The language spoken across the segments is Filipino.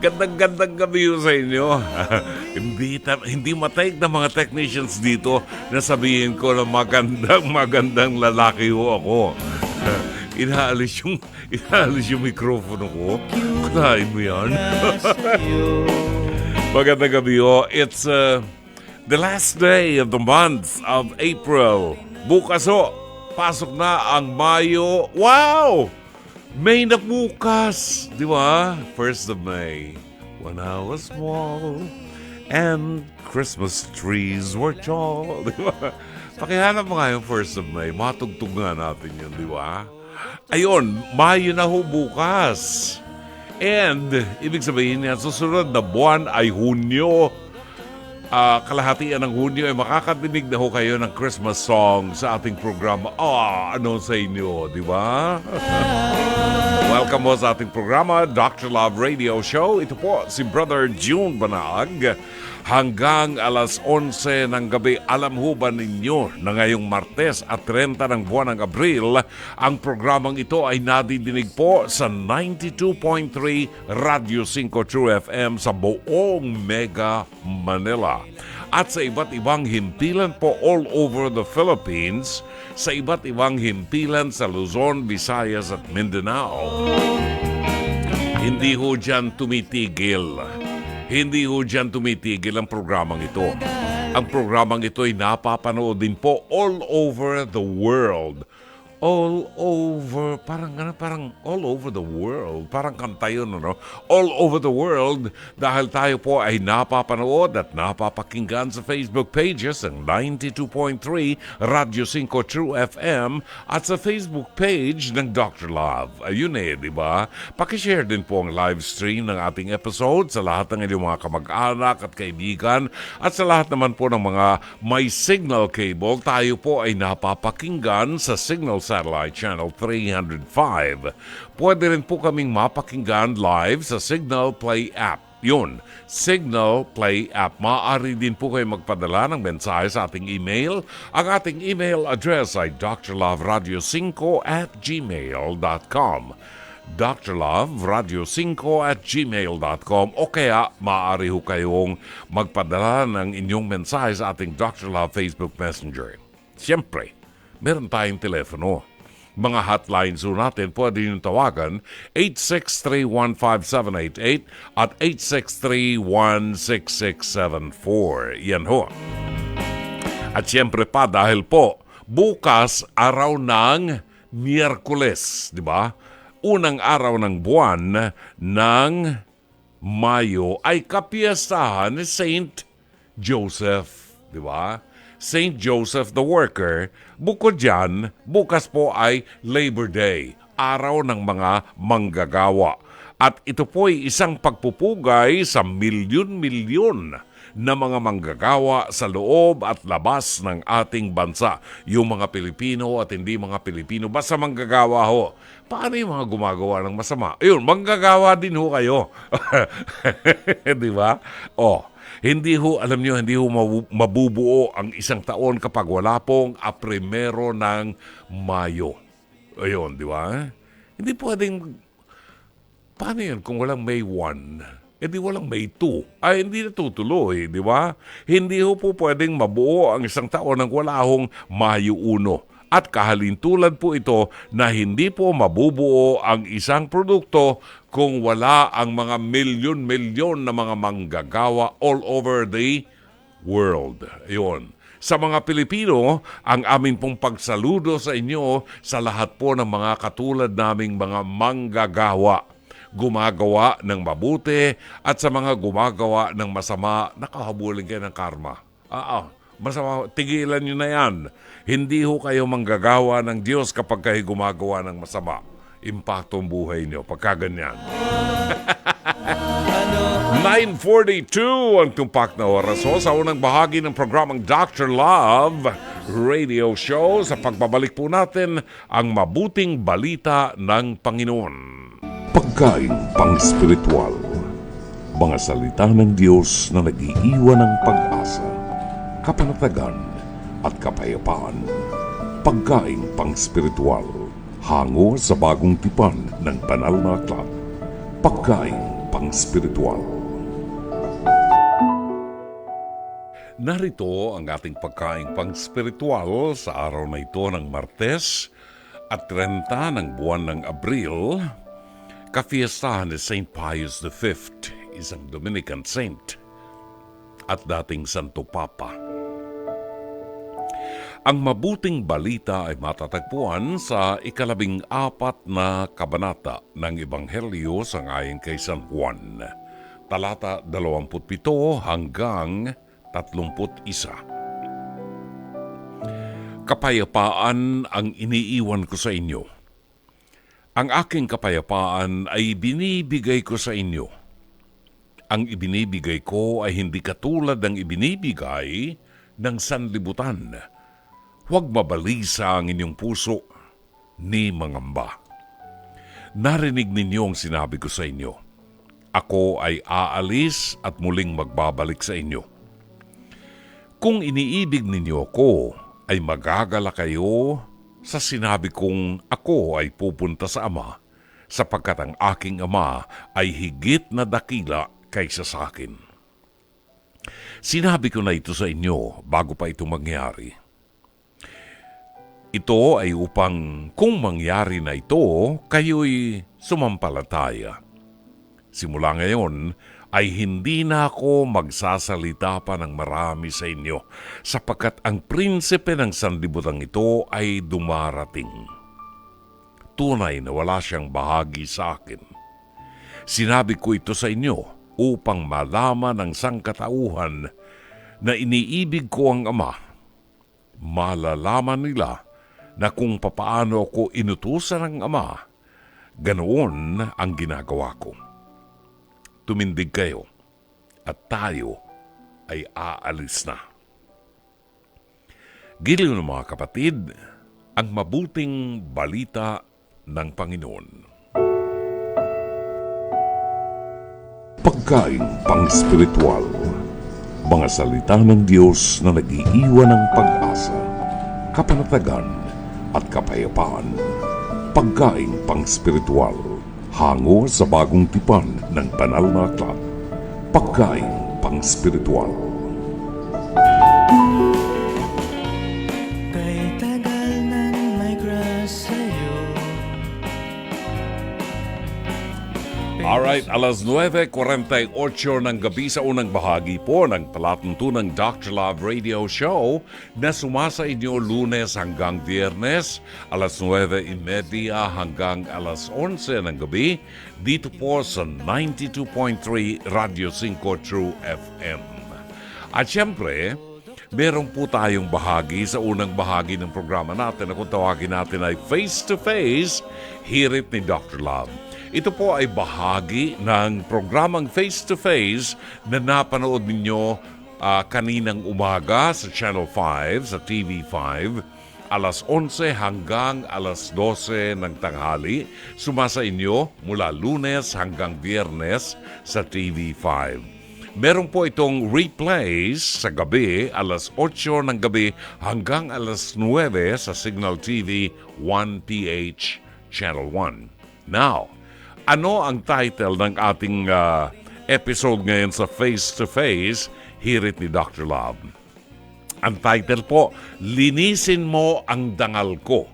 Gandang-gandang gabi sa inyo. Hindi matayag na mga technicians dito na sabihin ko na magandang lalaki ho ako. Inaalis yung mikropono ko. Kutahin mo yan. Magandang gabi ho. It's the last day of the month of April. Bukas ho, pasok na ang Mayo. Wow! May na bukas, di ba? 1st of May, when I was small and Christmas trees were tall. Di ba? Pakihanap mo nga yung 1st of May. Matugtog nga natin yun, di ba? Ayun, Mayo na ho bukas. And, ibig sabihin niya, susunod na buwan ay Hunyo. Kalahatian ng Hunyo ay makakadinig na ho kayo ng Christmas song sa ating programa. Ano sa inyo, di ba? Welcome po sa ating programa, Dr. Love Radio Show. Ito po si Brother June Banag. Hanggang alas 11 ng gabi, alam ho ba ninyo na ngayong Martes at 30 ng buwan ng Abril, ang programang ito ay nadidinig po sa 92.3 Radio 5 True FM sa buong Mega Manila. At sa iba't ibang himpilan po all over the Philippines, sa iba't ibang himpilan sa Luzon, Visayas at Mindanao. Hindi ho dyan tumitigil. Hindi ho dyan tumitigil ang programang ito. Ang programang ito ay napapanood din po all over the world. All over, parang all over the world. Parang kanta yun, no? All over the world dahil tayo po ay napapanood at napapakinggan sa Facebook pages ng 92.3 Radio 5 True FM at sa Facebook page ng Dr. Love. Ayun di ba? Pakishare din po ang live stream ng ating episode sa lahat ng inyong mga kamag-anak at kaibigan at sa lahat naman po ng mga may signal cable. Tayo po ay napapakinggan sa Signal Satellite Channel 305. Pwede rin po kaming mapakinggan live sa Signal Play app. Yun, Signal Play app. Maaari din po kayo magpadala ng mensahe sa ating email. Ang ating email address ay drloveradio5@gmail.com drloveradio5@gmail.com o kaya maaari ho kayong magpadala ng inyong mensahe sa ating Dr. Love Facebook Messenger. Siyempre, meron tayong telepono. Mga hotlines ho natin, pwede nyo tawagan 863-15788 at 863-16674. Yan ho. At siyempre pa, dahil po, bukas araw ng Miyerkules, di ba? Unang araw ng buwan ng Mayo ay kapiyastahan ni Saint Joseph, di ba? Saint Joseph the Worker. Bukod dyan, bukas po ay Labor Day, araw ng mga manggagawa. At ito po ay isang pagpupugay sa milyon-milyon na mga manggagawa sa loob at labas ng ating bansa. Yung mga Pilipino at hindi mga Pilipino, basta manggagawa ho. Paano yung mga gumagawa ng masama? Ayun, manggagawa din ho kayo. Di ba? Hindi ho, alam nyo, hindi ho mabubuo ang isang taon kapag wala pong primero ng Mayo. Ayun, di ba? Hindi pwedeng, paano yan kung walang May 1? Di walang May 2. Hindi natutuloy, di ba? Hindi ho po pwedeng mabuo ang isang taon nang wala hong Mayo 1. At kahalintulad po ito na hindi po mabubuo ang isang produkto kung wala ang mga milyon-milyon na mga manggagawa all over the world. Ayun. Sa mga Pilipino, ang amin pong pagsaludo sa inyo sa lahat po ng mga katulad naming mga manggagawa. Gumagawa ng mabuti at sa mga gumagawa ng masama, nakahabulin kayo ng karma. Masama, tigilan nyo na yan. Hindi ho kayo manggagawa ng Diyos kapag kayo gumagawa ng masama. Impacto ang buhay nyo pagka ganyan. 9:42 ang tumpak na oras sa unang bahagi ng programang Dr. Love Radio Show. Sa pagbabalik po natin ang mabuting balita ng Panginoon. Pagkain pang-spiritual. Mga salita ng Diyos na nag-iiwan ng pag-asa, kapanatagan at kapayapaan. Pagkain pang-spiritual. Hango sa bagong tipan ng banal na aklat. Pagkain pang-spiritual. Narito ang ating pagkaing pang-spiritual sa araw na ito ng Martes at 30 ng buwan ng Abril, kafiestahan ni St. Pius V, isang Dominican saint at dating Santo Papa. Ang mabuting balita ay matatagpuan sa 14 na kabanata ng Ebanghelyo sangayon kay San Juan, talata 27 hanggang 31. Kapayapaan ang iniiwan ko sa inyo. Ang aking kapayapaan ay binibigay ko sa inyo. Ang ibinibigay ko ay hindi katulad ng ibinibigay ng sanlibutan. Huwag mabalisa ang inyong puso ni mangamba. Narinig ninyo ang sinabi ko sa inyo. Ako ay aalis at muling magbabalik sa inyo. Kung iniibig ninyo ako, ay magagala kayo sa sinabi kong ako ay pupunta sa Ama, sapagkat ang aking Ama ay higit na dakila kaysa sa akin. Sinabi ko na ito sa inyo bago pa ito mangyari. Ito ay upang kung mangyari na ito, kayo'y sumampalataya. Simula ngayon, ay hindi na ako magsasalita pa ng marami sa inyo sapagkat ang prinsipe ng sanlibutan ito ay dumarating. Tunay na wala siyang bahagi sa akin. Sinabi ko ito sa inyo upang malaman ng sangkatauhan na iniibig ko ang Ama. Malalaman nila na kung papaano ako inutusan ng Ama, ganoon ang ginagawa ko. Tumindig kayo at tayo ay aalis na. Giliw ng mga kapatid, ang mabuting balita ng Panginoon. Pagkaing pang-spiritual. Mga salita ng Diyos na nag-iiwan ng pag-asa, kapanatagan at kapayapaan. Pagkaing pang-spiritual. Hango sa bagong tipan ng banal na aklat. Pagkaing pang-spiritual. Kay tagal nang may crush sa'yo. Alright, alas 9:48 ng gabi sa unang bahagi po ng palatuntunang Dr. Love Radio Show na sumasa inyo Lunes hanggang Biyernes, alas 9:30 hanggang alas 11 ng gabi, dito po sa 92.3 Radio 5 True FM. At syempre, meron po tayong bahagi sa unang bahagi ng programa natin na kung tawagin natin ay Face to Face, Hirit ni Dr. Love. Ito po ay bahagi ng programang Face to Face na napanood ninyo kaninang umaga sa Channel 5, sa TV5, alas 11 hanggang alas 12 ng tanghali. Sumasa inyo mula Lunes hanggang Biyernes sa TV5. Meron po itong replays sa gabi, alas 8 ng gabi hanggang alas 9 sa Signal TV 1PH Channel 1. Now, ano ang title ng ating episode ngayon sa Face to Face, Hirit ni Dr. Love? Ang title po, Linisin mo ang dangal ko.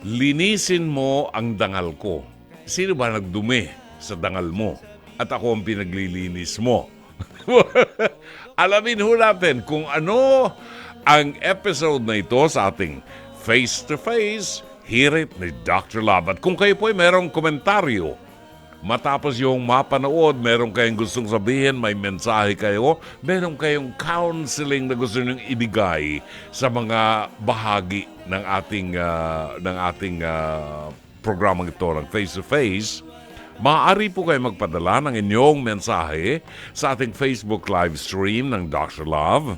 Linisin mo ang dangal ko. Sino ba nagdumi sa dangal mo? At ako ang pinaglilinis mo. Alamin ho natin kung ano ang episode na ito sa ating Face to Face, Hirit ni Dr. Love. At kung kayo po ay merong komentaryo, matapos yung mapanood, meron kayong gustong sabihin, may mensahe kayo, meron kayong counseling na gusto nyong ibigay sa mga bahagi ng ating programang ito ng Face to Face, maaari po kayo magpadala ng inyong mensahe sa ating Facebook live stream ng Dr. Love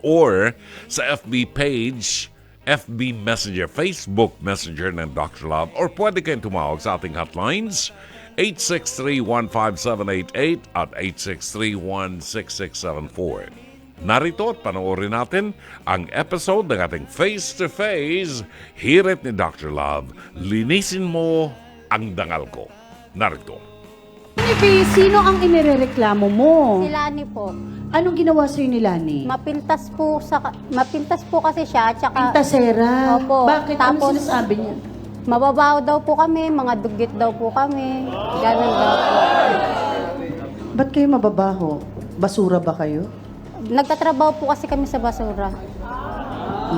or sa FB page, FB Messenger, Facebook Messenger ng Dr. Love, or pwede kayong tumawag sa ating hotlines 863-15788 at 863-16674. Narito at panoorin natin ang episode ng ating Face to Face, Hirit ni Dr. Love, Linisin mo ang dangal ko. Narito. Genevieve, sino ang inirereklamo mo? Si Lani po. Anong ginawa sa'yo ni Lani? Mapintas po kasi siya, tsaka Pintasera. Opo. Bakit? Ano Tapos- sinasabi niya? mababaw daw po kami, mga dugyot daw po kami. Ganun daw po. Ba't kayo mababaho? Basura ba kayo? Nagtatrabaho po kasi kami sa basura.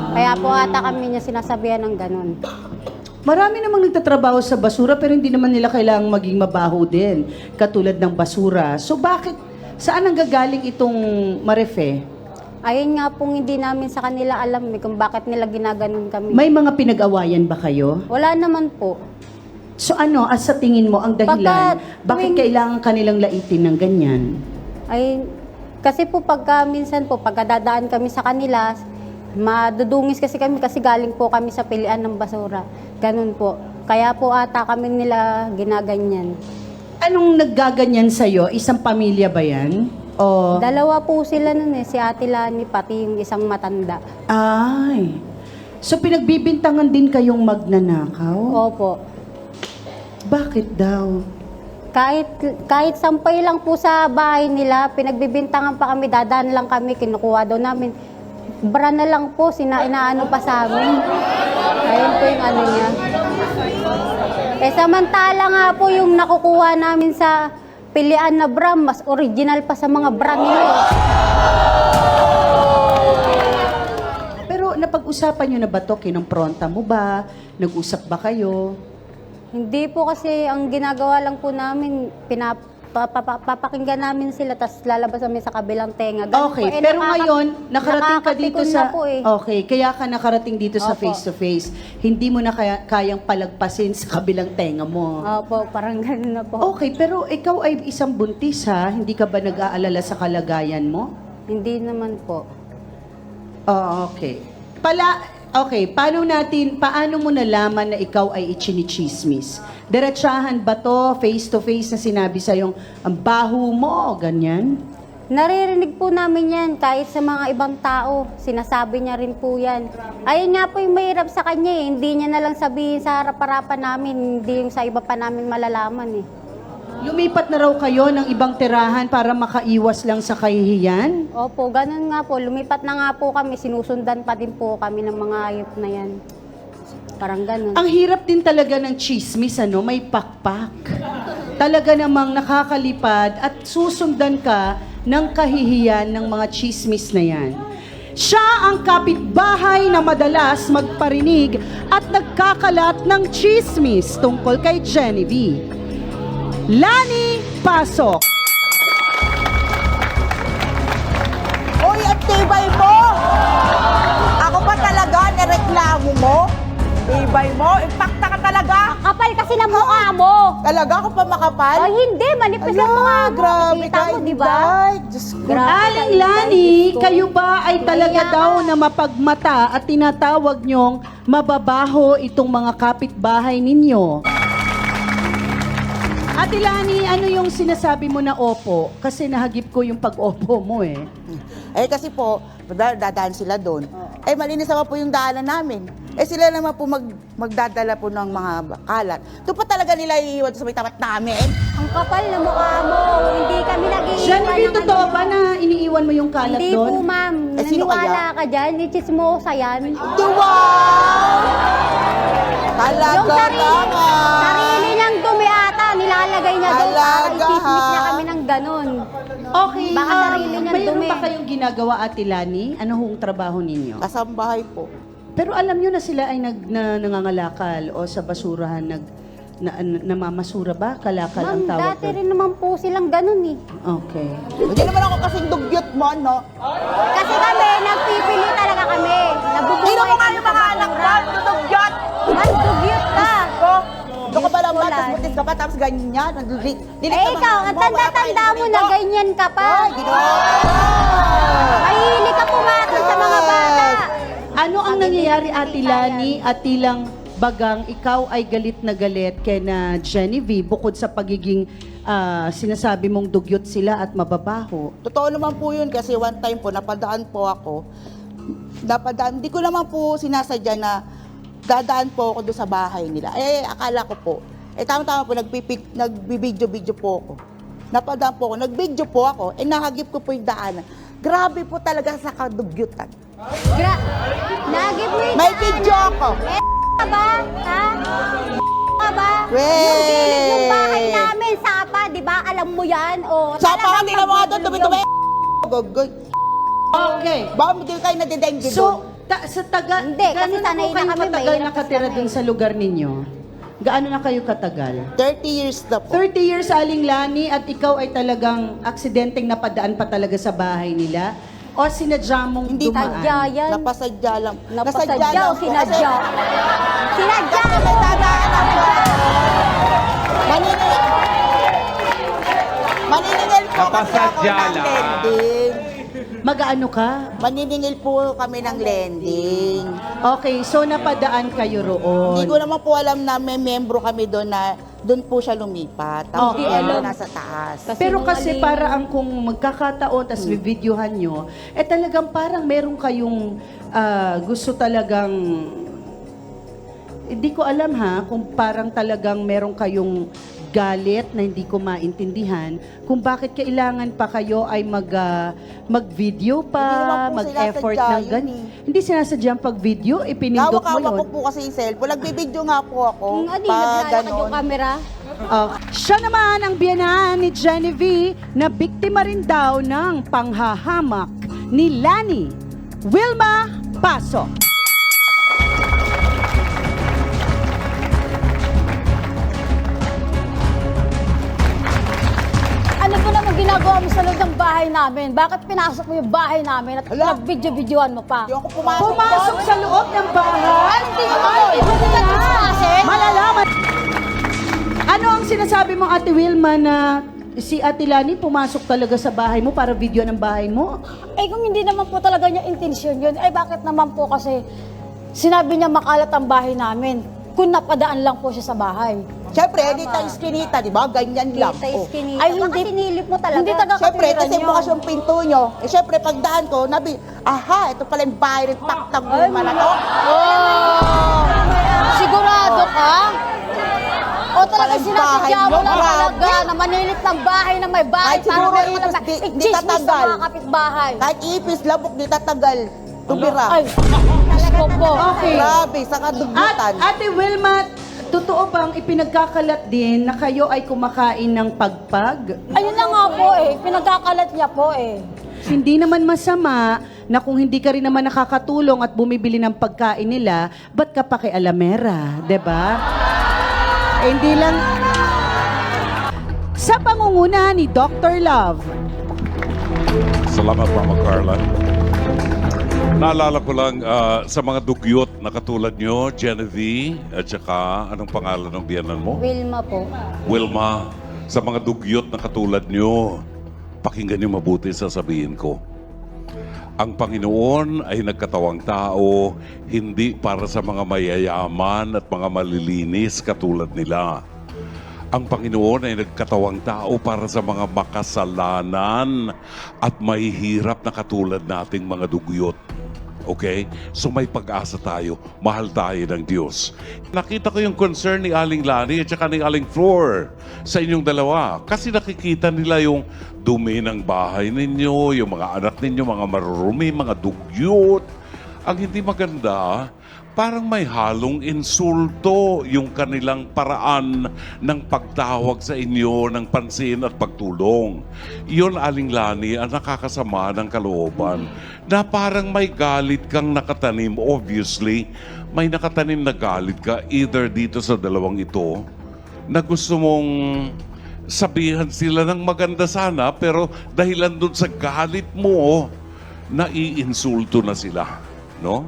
Kaya po ata kami niya sinasabihan ng ganun. Marami namang nagtatrabaho sa basura pero hindi naman nila kailangang maging mabaho din, katulad ng basura. So bakit, saan ang gagaling itong marefe? Ayun nga pong hindi namin sa kanila alam kung bakit nila ginaganon kami. May mga pinag-awayan ba kayo? Wala naman po. So ano, as sa tingin mo, ang dahilan, bakit kailangan kanilang laitin ng ganyan? Ay, kasi po pagka minsan po, pagka dadaan kami sa kanila, madudungis kasi kami kasi galing po kami sa pilian ng basura. Ganun po. Kaya po ata kami nila ginaganyan. Anong naggaganyan sa'yo? Isang pamilya ba yan? O... Dalawa po sila nun si Ate Lani, pati yung isang matanda. Ay. So pinagbibintangan din kayong magnanakaw? Opo. Bakit daw? Kahit sampay lang po sa bahay nila, pinagbibintangan pa kami, dadaan lang kami, kinukuha daw namin. Bra na lang po, inaano pa sa amin. Ayun po yung ano niya. Samantala nga po yung nakukuha namin sa pilian na bra, mas original pa sa mga bra nila. Pero napag-usapan nyo na ba to? Kinompronta mo ba? Nag-usap ba kayo? Hindi po kasi ang ginagawa lang po namin, papakinggan namin sila, tapos lalabas kami sa kabilang tenga. Ganun Okay, po. pero ngayon, nakarating ka dito nakakapikon sa... na po eh. Okay, kaya ka nakarating dito sa Opo. face-to-face. Hindi mo na kayang palagpasin sa kabilang tenga mo. Opo, parang ganun na po. Okay, pero ikaw ay isang buntis ha? Hindi ka ba nag-aalala sa kalagayan mo? Hindi naman po. Okay. Okay, paano mo nalaman na ikaw ay ichinichismis? Diretsahan ba to, face-to-face na sinabi sa'yong, ang baho mo, ganyan? Naririnig po namin yan, kahit sa mga ibang tao, sinasabi niya rin po yan. Ayun nga po yung mahirap sa kanya eh, hindi niya na lang sabihin sa harap-harapan namin, hindi yung sa iba pa namin malalaman eh. Lumipat na raw kayo ng ibang tirahan para makaiwas lang sa kahihiyan? Opo, ganun nga po, lumipat na nga po kami, sinusundan pa din po kami ng mga ayop na yan. Parang ganun. Ang hirap din talaga ng chismis, ano? May pakpak. Talaga namang nakakalipad at susundan ka ng kahihiyan ng mga chismis na yan. Siya ang kapitbahay na madalas magparinig at nagkakalat ng chismis tungkol kay Genevieve. Lani, pasok! Uy, ang tibay mo! Ako pa talaga, nireklamo mo? Tibay mo? Impacta ka talaga? Kapal kasi ng mukha mo! Talaga ako pa makapal? Ay, hindi, manipis ang mukha mo. grabe Kita ka, mo, di ba? Inday. Diyos ko. Grabe. Aling Lani, kayo ba ay talaga daw na mapagmata at tinatawag nyong mababaho itong mga kapitbahay ninyo? Ate Lani, ano yung sinasabi mo na opo? Kasi nahagip ko yung pag-opo mo eh. Eh kasi po, dadaan sila doon. Eh malinis naman po yung daanan namin. Eh sila naman po magdadala po ng mga kalat. Doon pa talaga nila iiwan sa may tapat namin. Ang kapal ng mukha mo. Hindi kami nag-iiwan Genevieve, ng totoo ano. ba na iniiwan mo yung kalat Hindi po, doon? ma'am. Eh, sino Naniwala kaya? ka dyan. Ichismosa yan. Wow! Talaga Yung sarili, naman! sarili niyang dumi ata, nilalagay niya doon para Talaga, i-chismis niya ha? kami ng ganun. Okay, Baka sarili niyang mayroon dumi. ba kayong ginagawa, Ate Lani? Ano hong trabaho ninyo? Kasambahay po. Pero alam nyo na sila ay nangangalakal o sa basurahan namamasura ba? Kalakal ang Ma'am, tawag dati doon. rin naman po silang ganun eh. Okay. Hindi naman ako kasing dugyot mo, no? Kasi kami, nagpipili talaga kami. Nabubuhay Sino mo nga kami yung sa mga anak mo? basura. Dugyot! Ma'am, dugyot ka. Ko, doon ka ba lang ba? Wala. Tapos butis ka pa, tapos ganyan. Eh ikaw, ang tanda-tanda mo na ganyan ka pa. Ay, ginawa. Mahilig ka pumatol sa mga bata. Ano ang Kami nangyayari, din Ate pinipilitan. Lani at tilang bagang ikaw ay galit na galit kay na Genevieve bukod sa pagiging sinasabi mong dugyot sila at mababaho? Totoo naman po yun kasi one time po, napadaan po ako. Hindi ko naman po sinasadya na dadaan po ako doon sa bahay nila. Eh, akala ko po. Eh, tama-tama po, nagbibidyo-video po ako. napadaan po ako, nag-video po ako, nahagip ko po yung daanan. Grabe po talaga sa kadugyutan. Nagip mo yung May daan. video ako. Ka ba? Ha? Ka ba? Weh! Yung gilid ng bahay namin, Sapa, di ba? Alam mo yan? O, Sa talagang pangatin na mga doon, tumi-tumi. Gogoy. Okay. Baka hindi kayo nadidenggi doon. So, sa taga, Hindi, kasi gaano na sanay po na kayo kami, katagal mahirap nakatira kami. dun sa lugar ninyo? Gaano na kayo katagal? 30 years na po. 30 years, Aling Lani, at ikaw ay talagang aksidenteng napadaan pa talaga sa bahay nila? O sinadya mong Hindi dumaan? Sadya yan. Napasadya lang. Napasadya o po. sinadya? Sinadya! Kasi may dadaanan po. Maniningil po kasi ako Napasadya ng lang. lending. Mag-ano ka? Maniningil po kami ng lending. Okay, so napadaan kayo roon. Hindi ko naman po alam na may membro kami doon na doon po siya lumipat. Tapos Okay, membro alam. nasa taas. Pero kasi Sinungaling. para ang kung magkakataon tas videohan nyo, talagang parang meron kayong gusto talagang, hindi ko alam ha, kung parang talagang meron kayong galit na hindi ko maintindihan kung bakit kailangan pa kayo ay mag-video Hindi pa, naman po mag-effort sinasadya ng yun ganyan. Hindi sinasadyang pag-video, ipinindot mo Hawak-hawak ko yun. po kasi yung cellphone. Nagbibideo nga po ako. Adi, Pag naglalakad yung ganon. camera. Siya naman ang biyanahan ni Genevieve na biktima rin daw ng panghahamak ni Lani. Wilma Paso. Ano ba naman ginagawa mo sa loob ng bahay namin? Bakit pinasok mo yung bahay namin at Hala. nag-video-videoan mo pa? Hindi ako pumasok. Pumasok sa loob ng bahay. Hindi mo trespassing? Malalaman. Ano ang sinasabi mo, Ate Wilma, na si Ate Lani pumasok talaga sa bahay mo para video ng bahay mo? Eh kung hindi naman po talaga niya intensyon yun, ay bakit naman po kasi sinabi niya makalat ang bahay namin kung napadaan lang po siya sa bahay. Siyempre, hindi tayo skinita, di ba? Ganyan lang. Oh. Ay hindi, sinilip mo talaga. Hindi taga Siyempre, katwiran kasi yun. bukas yung pinto nyo. Eh, siyempre, pagdaan ko, aha, ito pala yung bahay ng paktang luma na to. Oh! Sigurado ka? O talaga Palang sinasadya bahay mo mo, lang grabe. talaga na manilit ng bahay na may bahay Ay, para siguro meron ipis, ka di chismis sa tatagal. mga kapitbahay. Kahit ipis, labok, di tatagal. Tumira. Ay, talaga po. Okay. Grabe, sa kadugutan. Ate Wilma, totoo bang ipinagkakalat din na kayo ay kumakain ng pagpag? Ayun na nga po eh, pinagkakalat niya po eh. Hindi naman masama na kung hindi ka rin naman nakakatulong at bumibili ng pagkain nila, ba't ka pa kay Alamera, 'di ba? Hindi lang sa pangunguna ni Dr. Love. Salamat, Mama Carla. Naalala ko lang sa mga dugyot na katulad nyo, Genevieve, at saka anong pangalan ng biyanan mo? Wilma po. Wilma, sa mga dugyot na katulad nyo, pakinggan nyo mabuti sasabihin ko. Ang Panginoon ay nagkatawang tao, hindi para sa mga mayayaman at mga malilinis katulad nila. Ang Panginoon ay nagkatawang tao para sa mga makasalanan at mahihirap na katulad nating mga dugyot. Okay? So may pag-asa tayo. Mahal tayo ng Diyos. Nakita ko yung concern ni Aling Lani at saka ni Aling Flor sa inyong dalawa. Kasi nakikita nila yung dumi ng bahay ninyo, yung mga anak ninyo, mga marurumi, mga dugyot. Ang hindi maganda, parang may halong insulto yung kanilang paraan ng pagtawag sa inyo ng pansin at pagtulong. Iyon, Aling Lani, ang nakakasama ng kalooban. Na parang may galit kang nakatanim. Obviously, may nakatanim na galit ka either dito sa dalawang ito na gusto mong sabihan sila ng maganda sana pero dahilan dun sa galit mo, naiinsulto na sila. No?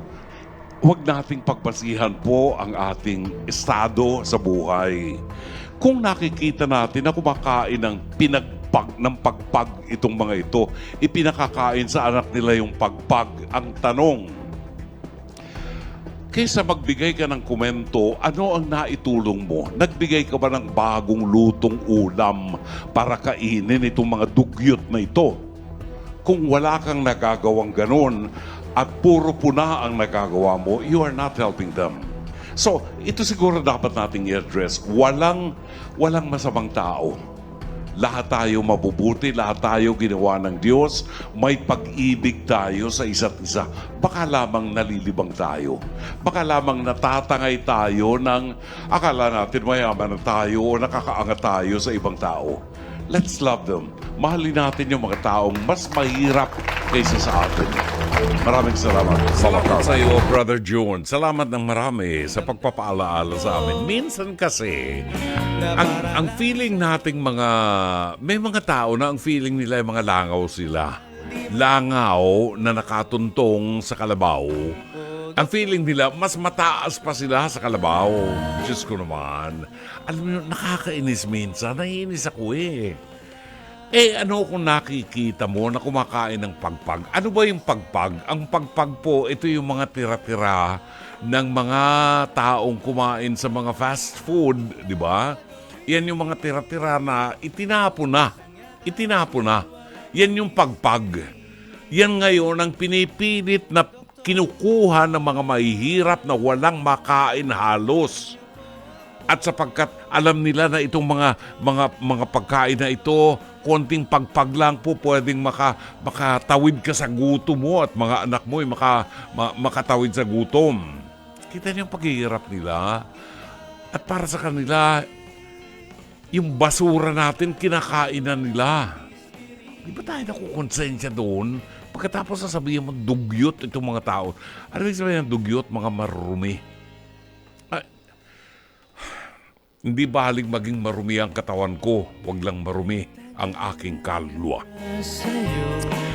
Huwag nating pagbasihan po ang ating estado sa buhay. Kung nakikita natin na kumakain ng pagpag itong mga ito, ipinakakain sa anak nila yung pagpag. Ang tanong, kaysa magbigay ka ng komento, ano ang naitulong mo? Nagbigay ka ba ng bagong lutong ulam para kainin itong mga dugyot na ito? Kung wala kang nagagawang ganon, at puro puna ang nagagawa mo, you are not helping them. So, ito siguro dapat nating i-address. Walang masamang tao Lahat tayo mabubuti, lahat tayo ginawa ng Diyos, may pag-ibig tayo sa isa't isa. Baka lamang nalilibang tayo. Baka lamang natatangay tayo ng akala natin mayaman na tayo o nakakaangat tayo sa ibang tao. Let's love them. Mahalin natin yung mga taong mas mahirap kaysa sa atin. Maraming salamat. Salamat sa iyo, Brother John. Salamat ng marami sa pagpapaalaala sa amin. Minsan kasi, ang feeling nating may mga tao na ang feeling nila ay mga langaw sila. Langaw na nakatuntong sa kalabaw. Ang feeling nila, mas mataas pa sila sa kalabaw. Diyos ko naman. Alam mo, nakakainis minsan. Naiinis ako eh. Ano kung nakikita mo na kumakain ng pagpag? Ano ba yung pagpag? Ang pagpag po, ito yung mga tira-tira ng mga taong kumain sa mga fast food, di ba? Yan yung mga tira-tira na itinapo na. Yan yung pagpag. Yan ngayon ang pinipilit na kinukuha ng mga mahihirap na walang makain halos. At sapagkat alam nila na itong mga pagkain na ito, konting pagpag lang po pwedeng makatawid ka sa gutom mo at mga anak mo ay makatawid sa gutom. Kita niyo yung paghihirap nila. At para sa kanila, yung basura natin, kinakainan nila. Di ba tayo nakukonsensya doon? Pagkatapos sasabihin mo, dugyot itong mga tao. Ano yung sabihin ng dugyot? Mga marumi. Hindi bahaling maging marumi ang katawan ko. Huwag lang marumi ang aking kaluluwa.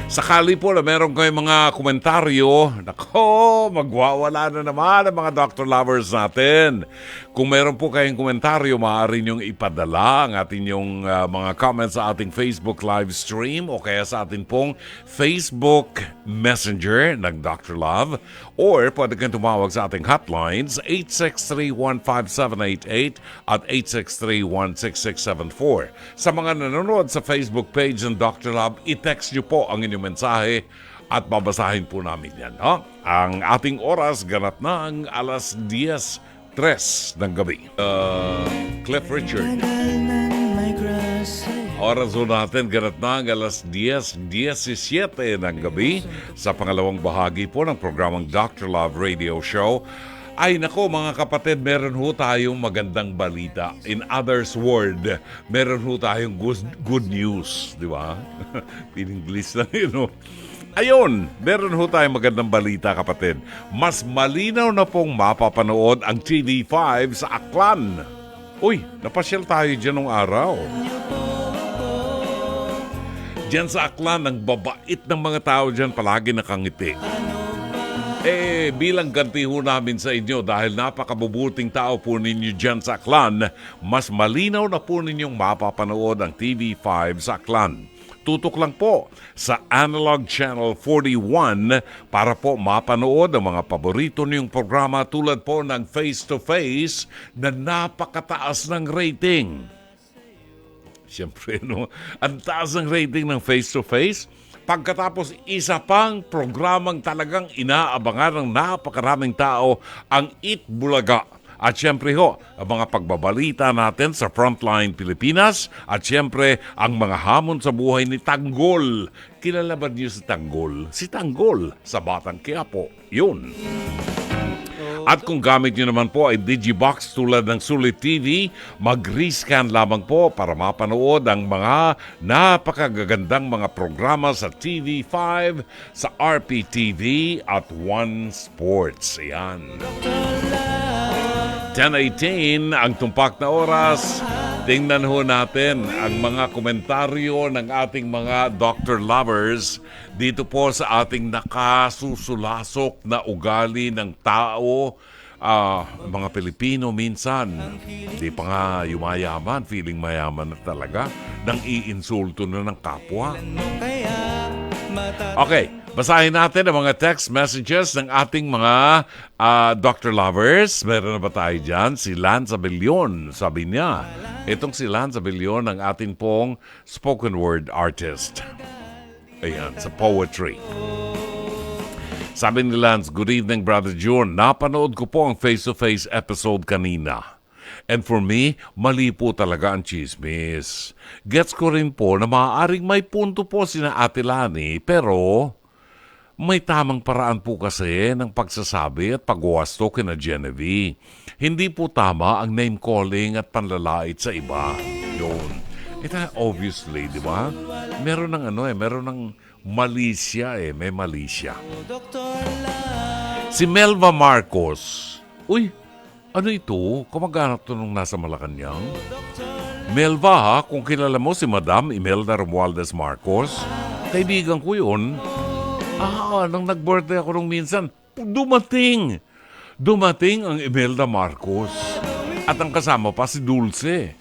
Sakali po na meron kayong mga komentaryo, nako, magwawala na naman ang mga doctor lovers natin. Kung meron po kayong komentaryo, maaari niyong ipadala ang ating yung mga comments sa ating Facebook live stream o kaya sa ating pong Facebook Messenger ng Dr. Love. Or pwede kayong tumawag sa ating hotlines 863-15788 at 863-16674. Sa mga nanonood sa Facebook page ng Dr. Love, i-text niyo po ang inyong mensahe at babasahin po namin yan. No? Ang ating oras, ganap na ang alas 10:03 ng gabi. Cliff Richard. Oras po natin, ganap na ang alas 10:17 ng gabi sa pangalawang bahagi po ng programang Dr. Love Radio Show. Ay nako mga kapatid, meron ho tayong magandang balita. In others word, meron ho tayong good news, di ba? In-English lang yun, no? Ayun, meron ho tayong magandang balita kapatid. Mas malinaw na pong mapapanood ang TV5 sa Aklan. Uy, napasyal tayo dyan nung araw. Diyan sa Aklan, ang babait ng mga tao dyan palagi nakangiti. Bilang ganti ho namin sa inyo dahil napakabubuting tao po ninyo dyan sa Aklan, mas malinaw na po ninyong mapapanood ang TV5 sa Aklan. Tutok lang po sa Analog Channel 41 para po mapanood ang mga paborito niyong programa tulad po ng Face to Face na napakataas ng rating. Siyempre, no? Ang taas ng rating ng Face to Face. Pagkatapos isa pang programang talagang inaabangan ng napakaraming tao, ang Eat Bulaga. At siyempre ho, ang mga pagbabalita natin sa Frontline Pilipinas at siyempre ang mga hamon sa buhay ni Tanggol. Kilala ba niyo si Tanggol? Si Tanggol sa Batang Quiapo. Yun. At kung gamit nyo naman po ay Digibox tulad ng Sulit TV, mag-rescan lamang po para mapanood ang mga napakagagandang mga programa sa TV5, sa RPTV at One Sports. Ayan. 10:18 ang tumpak na oras. Tingnan ho natin ang mga komentaryo ng ating mga doctor lovers dito po sa ating nakasusulasok na ugali ng tao. Mga Pilipino minsan, di pa nga yumayaman, feeling mayaman na talaga, nang iinsulto na ng kapwa. Okay, basahin natin ang mga text messages ng ating mga doctor lovers. Meron na ba tayo dyan? Si Lanza Abellon, sabi niya. Itong si Lanza Abellon, ang ating pong spoken word artist. Ayan, sa poetry. Sabi ni Lance, good evening, Brother John. Napanood ko po ang face-to-face episode kanina. And for me, mali po talaga ang chismis. Gets ko rin po na maaaring may punto po sina Ate Lani, pero may tamang paraan po kasi ng pagsasabi at pagwasto kina Genevieve. Hindi po tama ang name calling at panlalait sa iba. Yun. Ito, obviously, di ba? Meron ng meron ng malisya may malisya. Si Melva Marcos. Uy, ano ito? Kamag-anak to nung nasa Malacanang? Melva ha, kung kilala mo si Madam Imelda Romualdez Marcos, kaibigan ko yun. Nang nag-birthday ako nung minsan, dumating. Dumating ang Imelda Marcos. At ang kasama pa si Dulce.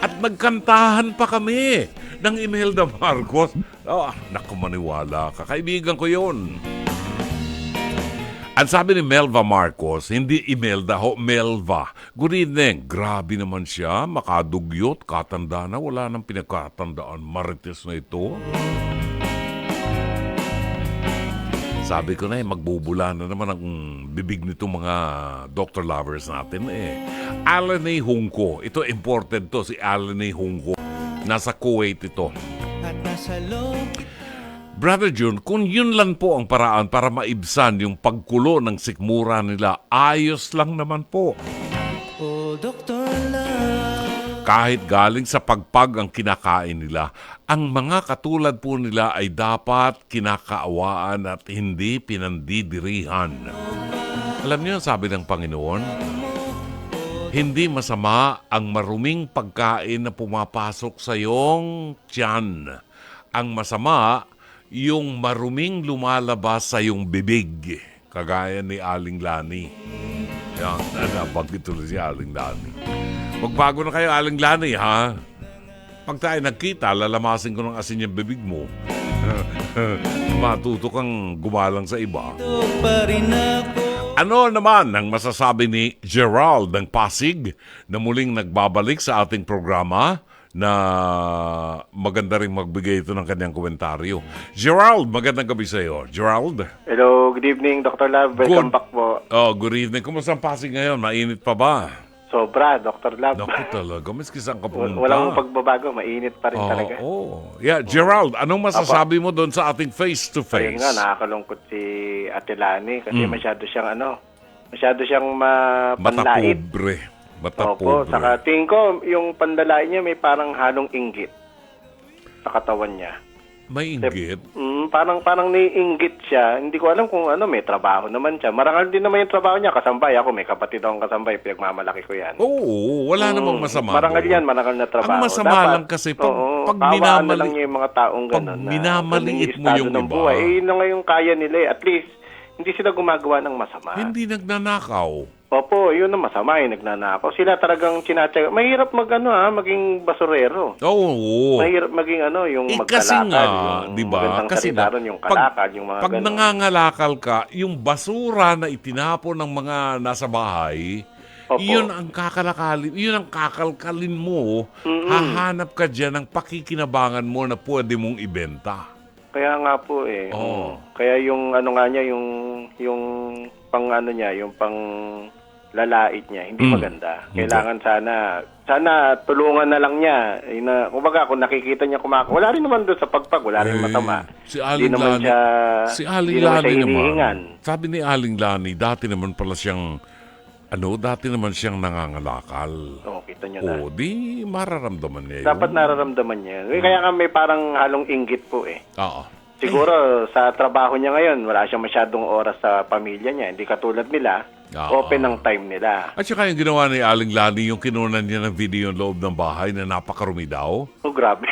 At nagkantahan pa kami ng Imelda Marcos. Naku, maniwala ka. Kaibigan ko yun. Ang sabi ni Melva Marcos, hindi Imelda ho, Melva. Good evening. Grabe naman siya, makadugyot, katanda na, wala nang pinagkatandaan. Marites na ito. Sabi ko na magbubula na naman ang bibig nitong mga doctor lovers natin Alan A. Hungko. Ito imported to, si Alan A. Hungko. Nasa Kuwait ito. At nasa loob Brother June, kung yun lang po ang paraan para maibsan yung pagkulo ng sikmura nila, ayos lang naman po. O Dr. Love. Kahit galing sa pagpag ang kinakain nila, ang mga katulad po nila ay dapat kinakaawaan at hindi pinandidirihan. Alam niyo, sabi ng Panginoon, hindi masama ang maruming pagkain na pumapasok sa iyong tiyan. Ang masama, yung maruming lumalabas sa iyong bibig. Kagaya ni Aling Lani. Yan, nabanggit tuloy si Aling Lani. Magbago na kayo, Aling Lani, ha? Pag tayo nagkita, lalamasin ko ng asin yung bibig mo. Matuto kang gumalang sa iba. Pa rin ako. Ano naman ang masasabi ni Gerald ng Pasig na muling nagbabalik sa ating programa na maganda rin magbigay ito ng kanyang komentaryo. Gerald, magandang gabi sa iyo. Gerald? Hello, good evening, Dr. Love. Welcome back po. Good evening. Kumusta ang Pasig ngayon? Mainit pa ba? Sobra, Dr. Love. Naku talaga, miski saan ka pumunta? Walang pagbabago, mainit pa rin talaga. Yeah, Gerald, anong masasabi mo doon sa ating face-to-face? Ayun nga, nakakalungkot si Ate Lani kasi masyado siyang mapanlait. Matapobre. Opo, saka tingin ko, yung pandalain niya may parang halong inggit sa katawan niya. May inggit? Parang naiinggit siya. Hindi ko alam kung may trabaho naman siya. Marangal din naman yung trabaho niya. Kasambay ako, may kapatid akong kasambay. Pinagmamalaki ko yan. Oo, wala namang masama. Marangal yan, marangal na trabaho. Ang masama lang kasi, pag lang niya yung mga taong gano'n. Pag minamaliit mo yung iba. Yun na nga yung kaya nila. At least, hindi sila gumagawa ng masama. Hindi nagnanakaw. Opo, yun ang masama, nagnanakaw. Sila talagang sinatsaga. Mahirap maging basurero. Oo. Mahirap maging yung kasi magkalakal. nga, di ba? Kasi nga, yung kalakal, yung mga pag nangangalakal ka, yung basura na itinapon ng mga nasa bahay, Opo. yun ang kakalkalin mo. Hahanap ka dyan ng pakikinabangan mo na pwede mong ibenta. Kaya nga po Kaya yung nga niya, yung pang niya, yung pang lalait niya, hindi maganda. Kailangan sana tulungan na lang niya. Kumbaga, kung nakikita niya wala rin naman doon sa pagpag, wala rin masama. Si Aling Lani, naman. Sabi ni Aling Lani, dati naman siyang nangangalakal. Kita niyo na. Di mararamdaman niya yun. Dapat nararamdaman niya. Kaya nga may parang halong inggit po Oo. Siguro sa trabaho niya ngayon, wala siyang masyadong oras sa pamilya niya. Hindi katulad nila, open ang time nila. At saka yung ginawa ni Aling Lani, yung kinunan niya ng video yung loob ng bahay na napakarumi daw. Grabe.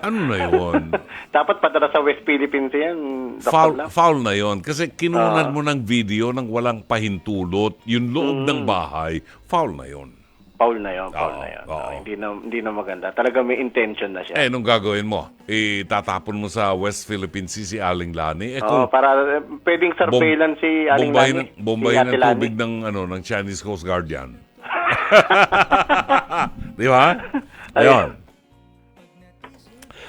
Ano na yun? Dapat padala sa West Philippines yan. Foul na yun. Kasi kinunan mo ng video nang walang pahintulot. Yung loob ng bahay, foul na yun. Foul na yun. Hindi na maganda. Talaga may intention na siya. Nung gagawin mo? Tatapon mo sa West Philippine Sea si Aling Lani? Para pwedeng surveillance si Aling Lani. Bombayin ng tubig ng Chinese Coast Guard yan. Di ba? Ayun.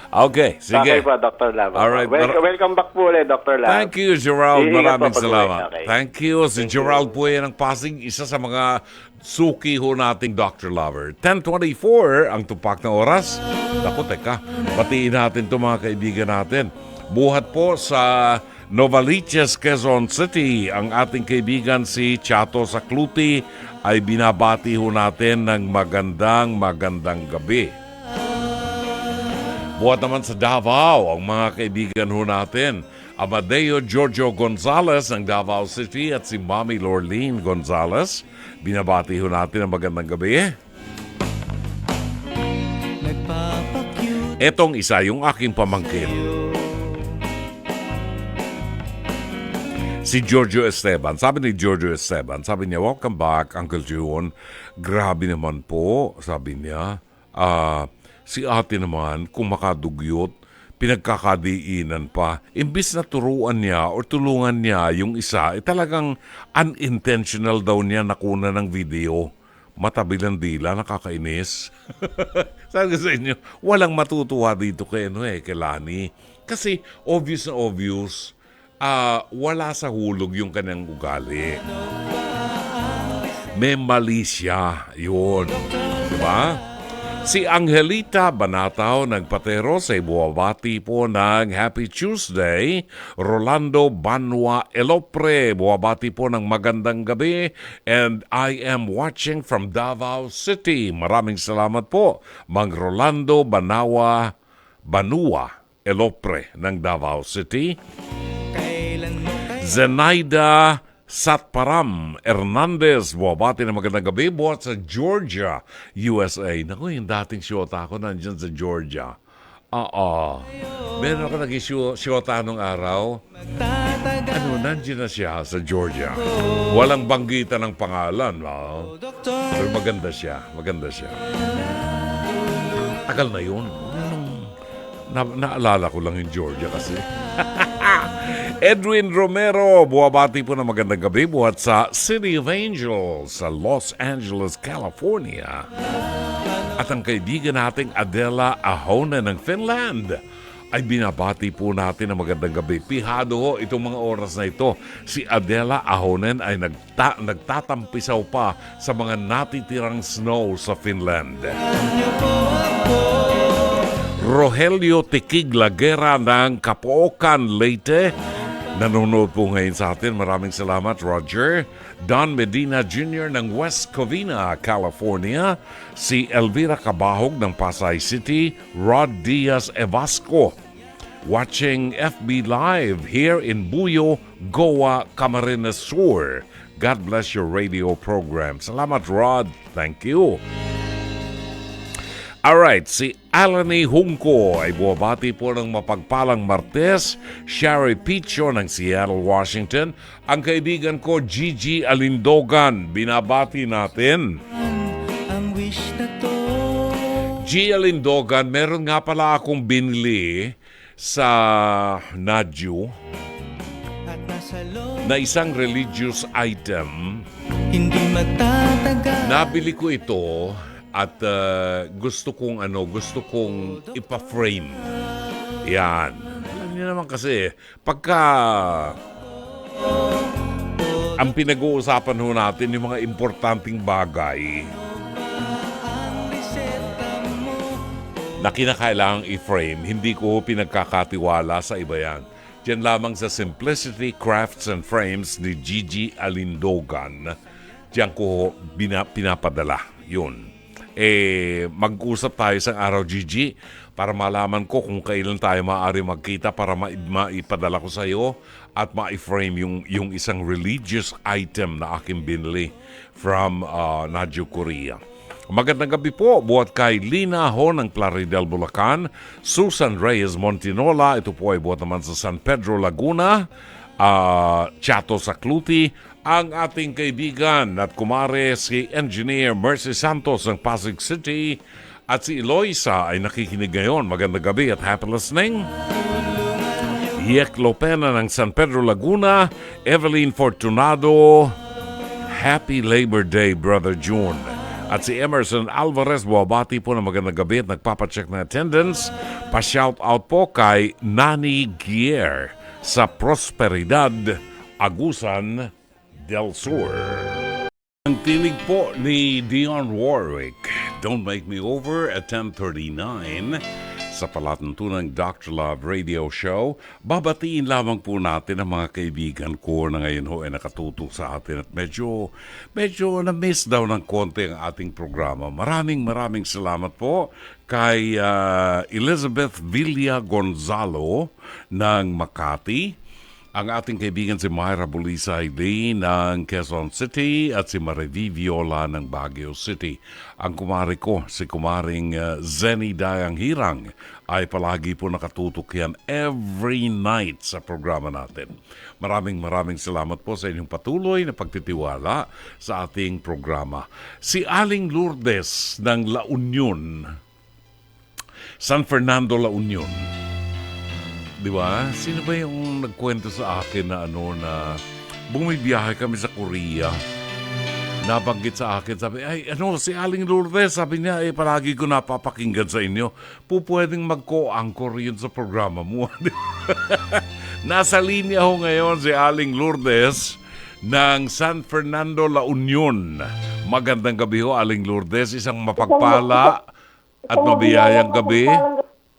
Okay, sige. Okay po, Dr. Lava. Alright. Welcome back po ulit, Dr. Lava. Thank you, Gerald. Iingat Maraming po salamat. okay. Thank you. Si Gerald po yan ng Pasig, isa sa mga suki ho nating Dr. Lover. 10:24 ang tupak na oras. Naku, teka, batiin natin itong mga kaibigan natin. Buhat po sa Novaliches, Quezon City, ang ating kaibigan si Chato Sakluti ay binabati ho natin ng magandang gabi. Buhat naman sa Davao, ang mga kaibigan ho natin, Amadeo Giorgio Gonzalez ng Davao City at si Mami Lorleen Gonzalez. Binabati ho natin ng magandang gabi. Nagpapakyut Etong isa, yung aking pamangkin. Si Giorgio Esteban. Sabi ni Giorgio Esteban, sabi niya, welcome back, Uncle June. Grabe naman po, sabi niya. Si ate naman, kung makadugyot, pinagkakadiinan pa. Imbis na turuan niya or tulungan niya yung isa, talagang unintentional daw niya nakuna ng video. Matabi ng dila, nakakainis. Sabi ko sa inyo, walang matutuwa dito kay Lani. Kasi obvious na obvious, wala sa hulog yung kanyang ugali. May mali siya. Yun. Diba? Si Angelita Banataw nagpatero sa buwabati po ng Happy Tuesday. Rolando Banwa Elopre, buwabati po ng magandang gabi. And I am watching from Davao City. Maraming salamat po, Mang Rolando Banwa Elopre ng Davao City. Zenaida Satparam Hernandez, buwabati na magandang gabi, buhat sa Georgia, USA. Naku, yung dating siyota ko nandyan sa Georgia. Meron ako naging siyota nung araw. Nandyan na siya sa Georgia. Walang banggitan ng pangalan. Pero maganda siya. Tagal na yun. Naalala ko lang yung Georgia kasi. Edwin Romero, buwabati po na magandang gabi buhat sa City of Angels sa Los Angeles, California. At ang kaibigan nating Adela Ahonen ng Finland ay binabati po natin na magandang gabi. Pihado ho itong mga oras na ito. Si Adela Ahonen ay nagtatampisaw pa sa mga natitirang snow sa Finland. Rogelio Tikig-Lagera ng Capoocan, Leyte. Nanonood po ngayon sa atin. Maraming salamat, Roger. Don Medina Jr. ng West Covina, California. Si Elvira Cabahog ng Pasay City. Rod Diaz Evasco. Watching FB Live here in Buyo, Goa, Camarines Sur. God bless your radio program. Salamat, Rod. Thank you. Alright, si Alani Hungko ay buwabati po ng mapagpalang Martes. Sherry Picho ng Seattle, Washington. Ang kaibigan ko, Gigi Alindogan, binabati natin. ang wish na to. Gigi Alindogan, meron nga pala akong binili sa Nadju At nasa loob na isang religious item. hindi magtatagal. Nabili ko ito at gusto kong ipa-frame. Yan. Alam niyo naman kasi, pagka ang pinag-uusapan ho natin yung mga importanteng bagay na kinakailangang i-frame, hindi ko pinagkakatiwala sa iba yan. Diyan lamang sa Simplicity Crafts and Frames ni Gigi Alindogan, diyan ko pinapadala. Yun. Mag-usap tayo sa araw, Gigi, para malaman ko kung kailan tayo maaari magkita para maipadala ko sa iyo at ma-frame yung isang religious item na aking binili from Nadju, Korea. Magandang gabi po, buhat kay Lina Ho ng Plaridel, Bulacan, Susan Reyes Montinola, ito po ay buhat naman sa San Pedro, Laguna, Chato Sakluti, ang ating kaibigan at kumare si Engineer Mercy Santos ng Pasig City at si Eloisa ay nakikinig ngayon. Magandang gabi at happy listening. Yek Lopena ng San Pedro, Laguna, Evelyn Fortunado, Happy Labor Day, Brother June. At si Emerson Alvarez, buwabati po ng magandang gabi at nagpapacheck na attendance. Pa-shout out po kay Nani Gier sa Prosperidad, Agusan del Sur. Ang tinig po ni Dionne Warwick, Don't Make Me Over at 10:39 sa palatuntunang Dr. Love Radio Show. Babatiin lamang po natin ang mga kaibigan ko na ngayon ho ay nakatutok sa atin at medyo na-miss daw ng konti ang ating programa. Maraming salamat po kay Elizabeth Villa Gonzalo ng Makati, ang ating kaibigan si Myra Bulisay din ng Quezon City at si Mariví Viola ng Baguio City. Ang kumari ko, si kumaring Zenny Dayang Hirang, ay palagi po nakatutok yan every night sa programa natin. Maraming salamat po sa inyong patuloy na pagtitiwala sa ating programa. Si Aling Lourdes ng La Union, San Fernando, La Union. Di ba? Sino ba yung nagkwento sa akin na na bumibiyahe kami sa Korea? Nabanggit sa akin, sabi, si Aling Lourdes, sabi niya, palagi ko napapakinggan sa inyo. Pwedeng mag-co-anchor yun sa programa mo. Nasa linya ho ngayon si Aling Lourdes ng San Fernando, La Union. Magandang gabi ho, Aling Lourdes. Isang mapagpala at mabiyayang gabi.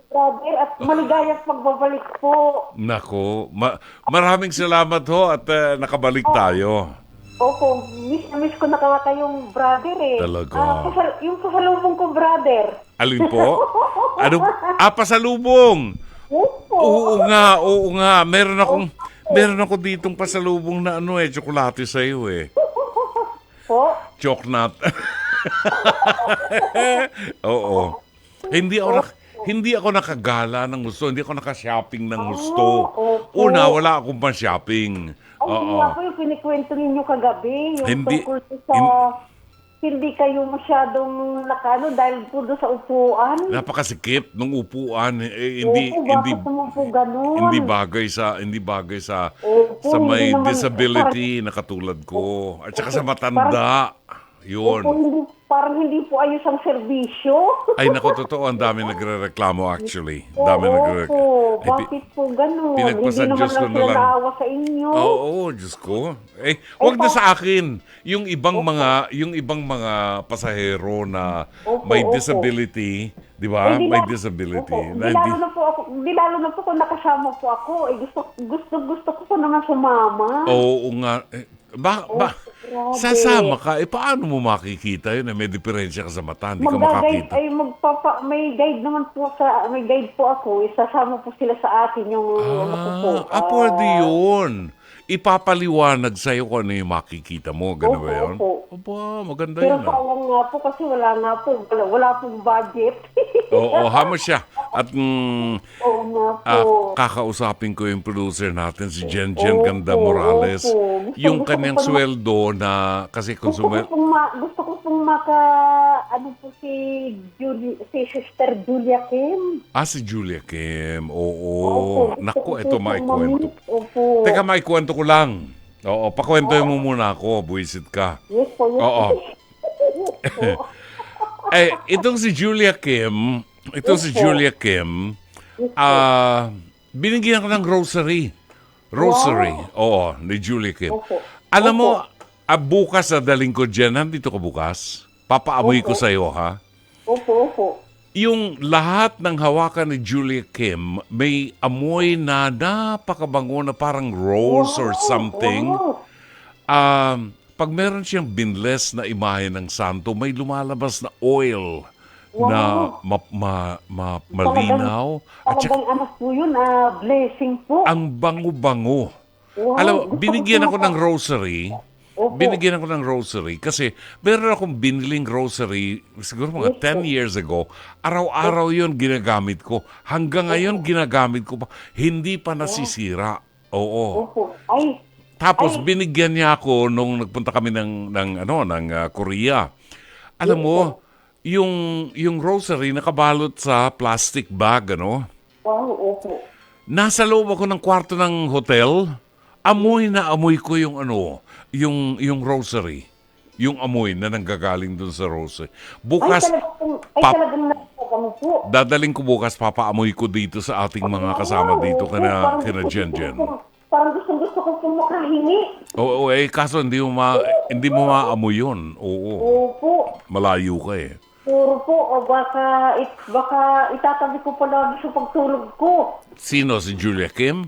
Brother, at maligayang pagbabalik po. Nako, maraming salamat ho at nakabalik tayo. Opo, miss ko na kayong brother eh. Talaga. Yung pasalubong ko, brother. Alin po? Pasalubong. Oo nga. Meron ako ditong pasalubong na tsokolate sa iyo eh. Po? Choknat. Oo. Hindi ako nakagala ng gusto. Hindi ako naka-shopping ng gusto. Una, wala akong pa-shopping. Hindi nga po yung kinikwento ninyo kagabi. Yung tungkol sa hindi kayo masyadong dahil po doon sa upuan. Napakasikip ng upuan. Bakit naman po ganun? Hindi bagay sa may disability na katulad ko. At saka sa matanda. Yun. Parang hindi po ayos ang serbisyo. Ay, naku, totoo. Ang dami nagre-reklamo actually. Bakit po ganun? Pinagpasan Diyos ko na lang. Naawa sa inyo. Oo, Diyos ko. Wag na sa akin. Yung ibang mga pasahero na may disability, di ba? May disability. Di lalo na po kung nakasama po ako. Gusto ko po naman sumama. Oo nga. Sasama ka, paano mo makikita yun? May diferensya ka sa mata, hindi ka makakita. May guide naman po may guide po ako. Isasama po sila sa atin yung pwede yun. Ipapaliwanag sa'yo kung ano yung makikita mo. Gano'n ba yun? Aba, maganda yun. Pero sayang nga po kasi wala pong budget. Oo, hama siya. At Oo nga po. kakausapin ko yung producer natin, si Jen Ganda Morales. Yung kanyang sweldo na, kasi Gusto ko pong si Sister Julia Kim. Si Julia Kim. Oo. Naku, ito maikwento. Opo. Teka, maikwento ko lang. Oo, pakwentohin mo muna ako. Buwisit ka. Yes po. Oo. Itong si Julia Kim, binigyan ko ng rosary. Oo, ni Julia Kim. Alam mo, bukas na daling ko dyan, nandito ka bukas. Papaamoy ko sa'yo, ha? Opo. Yung lahat ng hawakan ni Julia Kim, may amoy na napakabango na parang rose or something. Pag meron siyang binless na imahe ng santo, may lumalabas na oil na malinaw. At saka, po yun, blessing po. ang bango-bango. Alam, binigyan ako ng rosary. Kasi meron akong biniling rosary siguro mga 10 years ago. Araw-araw yun ginagamit ko. Hanggang ngayon ginagamit ko pa. Hindi pa nasisira. Oo. Tapos binigyan niya ako nung nagpunta kami ng Korea. Alam mo, yung rosary nakabalot sa plastic bag, Nasa loob ako ng kwarto ng hotel. Amoy na amoy ko yung rosary. Yung amoy na nanggagaling dun sa rosary. Bukas, dadaling ko bukas, papaamoy ko dito sa ating mga kasama dito, kina Jen. Parang gusto ko pong makahingi. Oo, kaso hindi mo maamoy yun. Oo, Opo. malayo ka eh. Puro po. O baka itatabi ko palagi sa pagtulog ko. Sino? Si Julia Kim?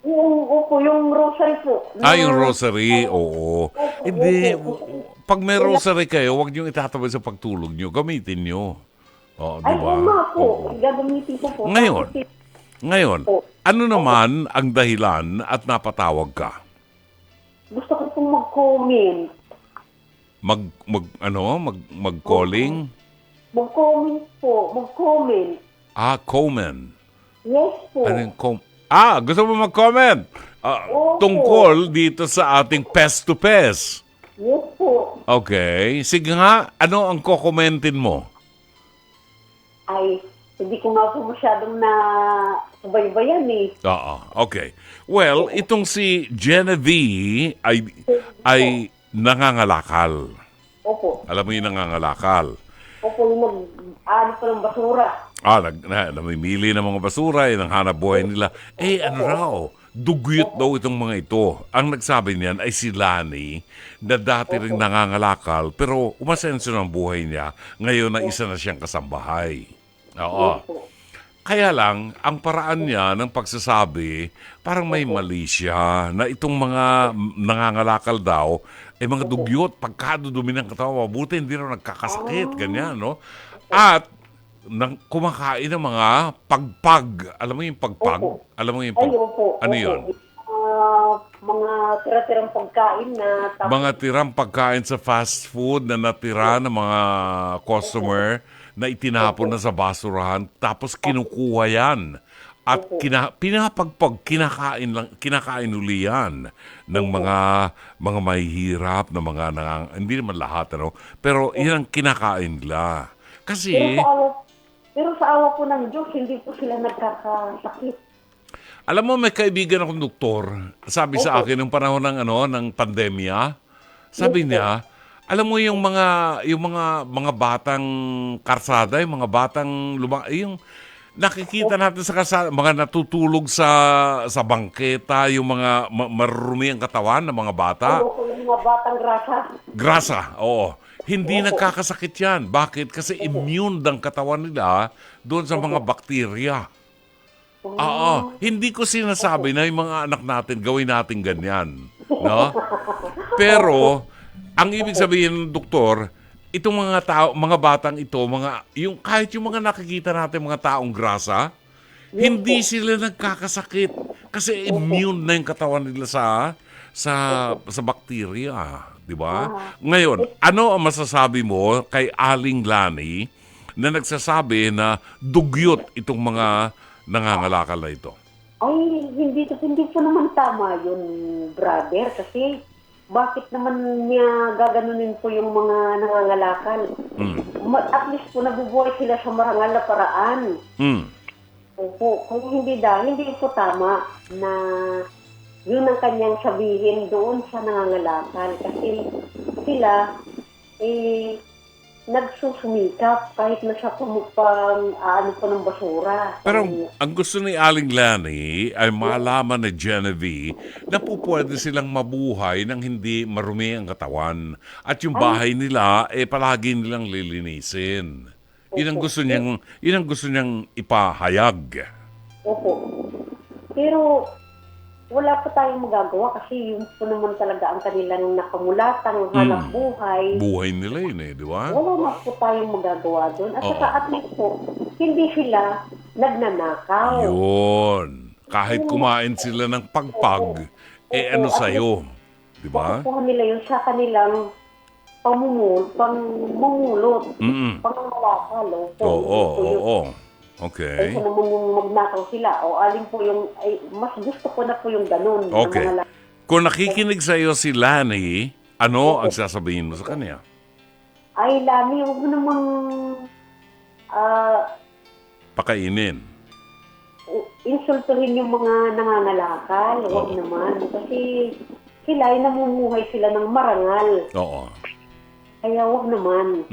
Yung rosary po. Yung rosary, oo. Hindi, pag may rosary kayo, huwag niyong itatabi sa pagtulog niyo. Gamitin niyo. Oo, di Ay, ba? nga po. Oo. Gagamitin ko po. Ngayon, ano naman ang dahilan at napatawag ka? Gusto ko pong mag-comment. Mag-calling? Mag-comment po. Mag-comment. Comment. Yes po. Ano yung gusto mo mag-comment? Opo. Tungkol dito sa ating pes-to-pes. Yes po. Okay. Sige nga, ano ang kokomentin mo? Ay, hindi ko nga po masyadong na subaybayan eh. Oo, okay. Well, itong si Genevieve ay nangangalakal. Opo. Alam mo yung nangangalakal. Opo, yung mag-aano pa ng basura. Namimili ng mga basura, ng hanap buhay nila. Ano raw, dugyot daw itong mga ito. Ang nagsabi niyan ay si Lani, na dati rin nangangalakal, pero umasenso ng buhay niya. Ngayon na isa na siyang kasambahay. Oo. Kaya lang, ang paraan niya ng pagsasabi, parang may mali siya na itong mga nangangalakal daw, mga dugyot, pagkadudumi ng katawan, mabuti hindi raw nagkakasakit, ganyan, no? At kumakain ng mga pagpag. Alam mo yung pagpag? Opo. Alam mo yung Ay, opo. Ano opo. yun? Mga tira-tirang pagkain na... Mga tirang pagkain sa fast food na natira ng mga customer na itinapon na sa basurahan, tapos kinukuha yan. At kinakain uli yan ng mga mahihirap na mga hindi naman lahat, pero yan ang kinakain nila. Kasi, Pero sa awa po ng Diyos, hindi po sila nagkakasakit. alam mo, may kaibigan akong doktor, sabi sa akin nung panahon ng pandemya, sabi niya, alam mo yung mga batang karsada, yung mga batang yung nakikita natin sa karsada, mga natutulog sa bangketa, yung mga marurumi ang katawan ng mga bata. Yung mga batang Grasa, oo. Hindi nagkakasakit yan. Bakit? Kasi immune ng katawan nila doon sa mga bakterya. Oo. Hindi ko sinasabi na yung mga anak natin, gawin natin ganyan. No? Pero, ang ibig sabihin ng doktor, itong mga batang ito, kahit yung mga nakikita natin mga taong grasa, hindi sila nagkakasakit. Kasi immune na yung katawan nila sa bakterya. Di ba? Ngayon, ano ang masasabi mo kay Aling Lani na nagsasabi na dugyot itong mga nangangalakal na ito? Ay, hindi po naman tama yun, brother. Kasi bakit naman niya gaganunin po yung mga nangangalakal? At least po nabubuhay sila sa marangal na paraan. Opo, kung hindi po tama na yun ang kanyang sabihin doon sa nangangalakal. Kasi sila, nagsusumikap kahit na sa aano po ng basura. Pero ang gusto ni Aling Lani ay malaman ni Genevieve na po pwede silang mabuhay nang hindi marumi ang katawan. At yung bahay nila, palagi nilang lilinisin. Yun ang gusto niyang ipahayag. Opo. Pero wala pa tayong magagawa kasi yun po naman talaga ang kanilang nakamulatang hanap buhay. Buhay nila yun di ba? Wala na po tayong magagawa doon. At saka at least po, hindi sila nagnanakaw. Yun. Kahit kumain sila ng pagpag, ano sa'yo? Di ba? Nakukuha nila yun sa kanilang pangmumulot. Pangangalakal. Oo. Okay. Kung naman yung magnakaw sila, o alin po yung, mas gusto ko na po yung ganun. Okay. Kung nakikinig sa iyo si Lani, ano ang sasabihin mo sa kanya? Ay, Lani, huwag mo namang pakainin. Insultuhin yung mga nangangalakal. Huwag naman. Kasi sila ay namumuhay sila ng marangal. Oo. Kaya huwag naman.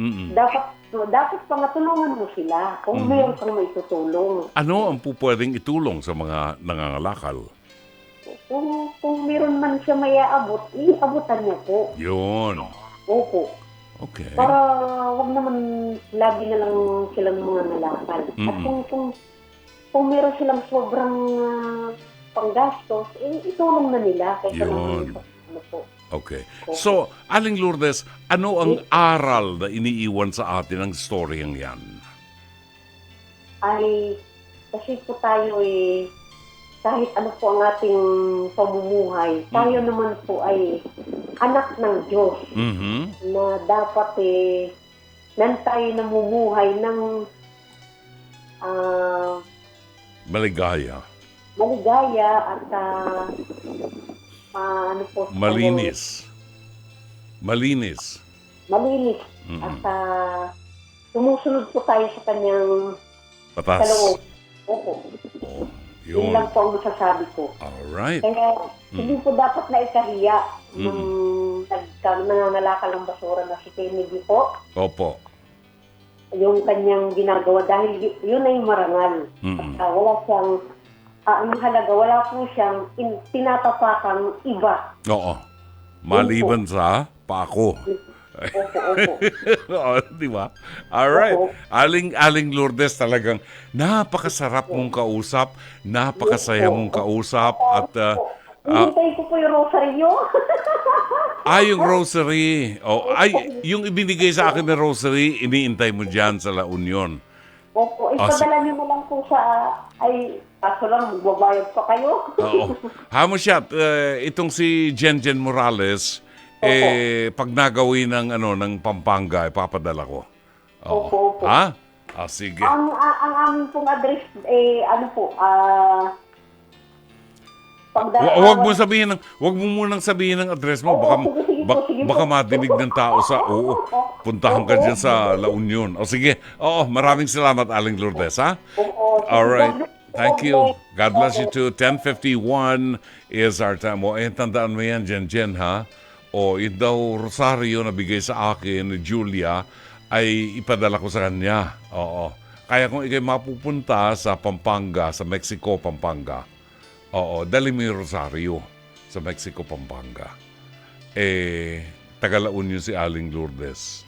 Dapat pangatulungan mo sila kung mayroon kang maitutulong. Ano ang pwedeng itulong sa mga nangangalakal? kung meron man siya may aabot, iabutan niya po. Yun. Opo. Okay. Para wag naman lagi na lang silang mga nalakal. At kung meron silang sobrang panggastos, itulong na nila kaysa Yun. naman ano po. Okay. So, Aling Lourdes, ano ang aral na iniiwan sa atin ng storyang yan? Ay, kasi po tayo kahit ano po ang ating pamumuhay, tayo naman po ay anak ng Diyos Mhm. na dapat nan tayo namumuhay ng Maligaya. maligaya at ano po, Malinis. Malinis. malinis at sumusunod po tayo sa kanyang Patas. kaloob. Opo. Oh, Yun yun. lang po ang masasabi ko. Alright. Kaya hindi po dapat na ikahiya nung nangangalakal ng basura na si Kennedy po, Opo. yung kanyang ginagawa dahil yun ay marangal. At wala siyang, ang halaga, wala po siyang tinatapakang iba. Oo. Maliban sa pako. Opo, opo. Oo, di ba? Alright. Opo. Aling Lourdes, talagang napakasarap mong kausap, napakasaya mong kausap, at Hinihintay ko po yung rosaryo. yung rosary. Oh, yung ibinigay sa akin na rosary, iniintay mo dyan sa La Union. Opo, ipadala niyo na lang po sa, kaso lang, magbabayad pa kayo. Oo. Hamo siya, itong si Jenjen Morales, pag nagawin ng Pampanga, ipapadala ko. Oo. Opo, opo. Ha? Sige. Ang aming pong address, Huwag mo munang sabihin ng address mo. Baka madinig ng tao sa, puntahan ka dyan sa La Union. Sige. Oo, maraming salamat, Aling Lourdes, ha? Alright. Thank you. God bless you too. 10:51 is our time. Tandaan mo yan, Jen, ha? Yun daw, Rosario na bigay sa akin ni Julia, ay ipadala ko sa kanya. Oo. Kaya kung ikay mapupunta sa Pampanga, sa Mexico, Pampanga, dali mo yung Rosario sa Mexico, Pampanga. Taga La Union si Aling Lourdes.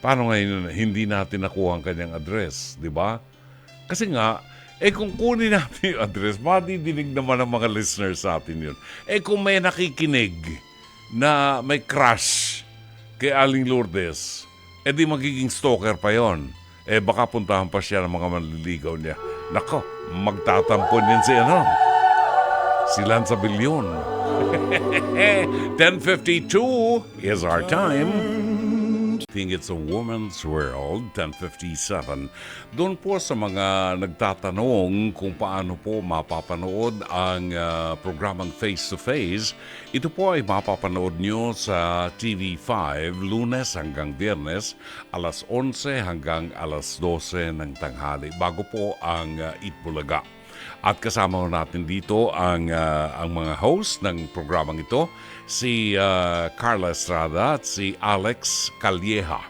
Paano ngayon hindi natin nakuha ang kanyang address, di ba? Kasi nga, kung kunin natin yung address, madidinig naman ng mga listeners sa atin yun. Kung may nakikinig na may crush kay Aling Lourdes, di magiging stalker pa yon. Baka puntahan pa siya ng mga manliligaw niya. Nako, magtatampon din si Lanza Bilyon. 10:52 is our time. I think it's a woman's world, 10:57. Doon po sa mga nagtatanong kung paano po mapapanood ang programang Face to Face, ito po ay mapapanood nyo sa TV5 Lunes hanggang Biyernes, alas 11 hanggang alas 12 ng tanghali, bago po ang Itbulaga. At kasama natin dito ang mga host ng programang ito, si Carla Estrada at si Alex Calleja.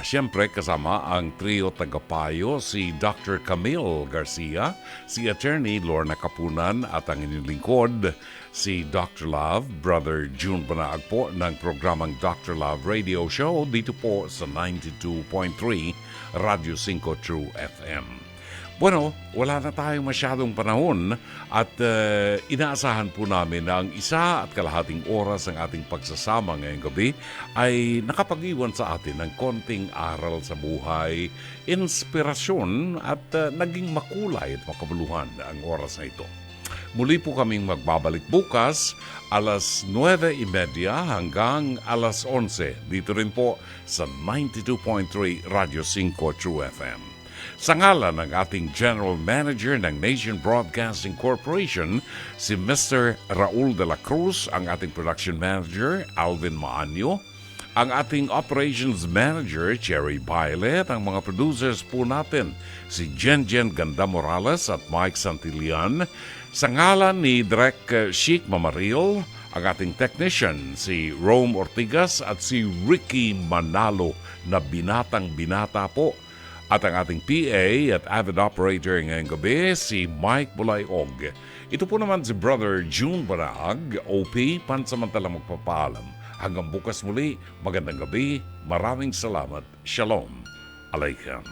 Siyempre kasama ang trio tagapayo, si Dr. Camille Garcia, si Attorney Lorna Kapunan at ang inyong lingkod, si Dr. Love, Brother June Banaag po ng programang Dr. Love Radio Show dito po sa 92.3 Radio 5 True FM. Bueno, wala na tayong masyadong panahon at inaasahan po namin na ang 1.5 oras ng ating pagsasama ngayong gabi ay nakapag-iwan sa atin ng konting aral sa buhay, inspirasyon at naging makulay at makabuluhan ang oras na ito. Muli po kaming magbabalik bukas alas 9:30 hanggang alas 11 dito rin po sa 92.3 Radio 5 True FM. Sa ngalan ng ating General Manager ng Nation Broadcasting Corporation, si Mr. Raul de la Cruz, ang ating Production Manager, Alvin Maanyo, ang ating Operations Manager, Cherry Violet, ang mga producers po natin, si Jenjen Ganda Morales at Mike Santillan, sa ngalan ni Direk Sheik Mamaril, ang ating technician, si Rome Ortigas at si Ricky Manalo na binatang binata po, At ang ating PA at avid operator ngayong gabi, si Mike Bulayog. Ito po naman si Brother June Barag, OP, pansamantalang magpapaalam. Hanggang bukas muli, magandang gabi, maraming salamat. Shalom Aleichem.